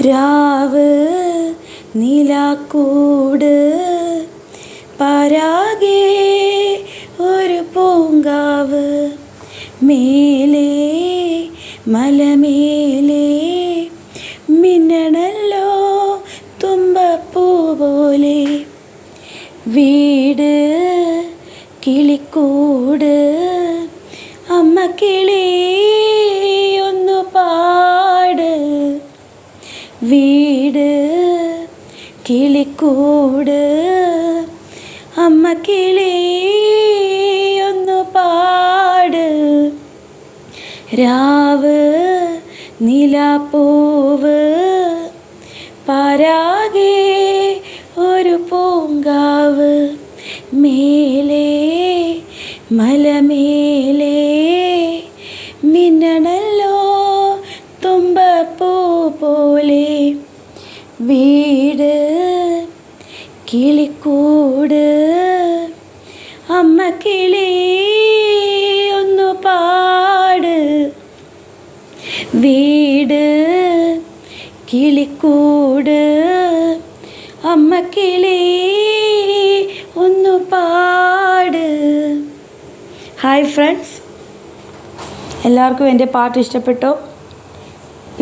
രാവ് നിലാക്കൂട് പരാഗേ ഒരു പൂങ്കാവ് മേലേ മലമേലേ മിന്നണല്ലോ തുമ്പപ്പൂ പോലെ വീട് കിളിക്കൂട് അമ്മ കിളി ഒന്നു പാട് വീട് കിളിക്കൂട് അമ്മ കിളി ഒന്നു പാട് രാവ് നിലാപ്പൂവ് പരാഗേ ഒരു പൂങ്കാവ് മേലേ മലമേലേ മിന്നണല്ലോ തുമ്പപ്പൂ പോലെ വീട് കിളിക്കൂട് അമ്മ കിളി ഒന്നു പാട് വീട് കിളിക്കൂട് അമ്മ കിളി ഒന്നു പാട്. ഹായ് ഫ്രണ്ട്സ്, എല്ലാവർക്കും എൻ്റെ പാട്ട് ഇഷ്ടപ്പെട്ടോ?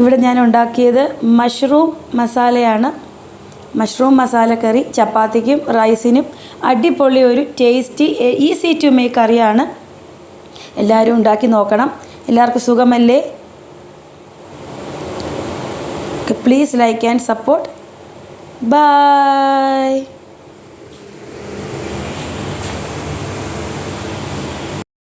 ഇവിടെ ഞാൻ ഉണ്ടാക്കിയത് മഷ്റൂം മസാലയാണ്. മഷ്റൂം മസാല കറി ചപ്പാത്തിക്കും റൈസിനും അടിപൊളി ഒരു ടേസ്റ്റി ഈസി ടു മേക്ക് കറിയാണ്. എല്ലാവരും ഉണ്ടാക്കി നോക്കണം. എല്ലാവർക്കും സുഖമല്ലേ? Please like and support. By.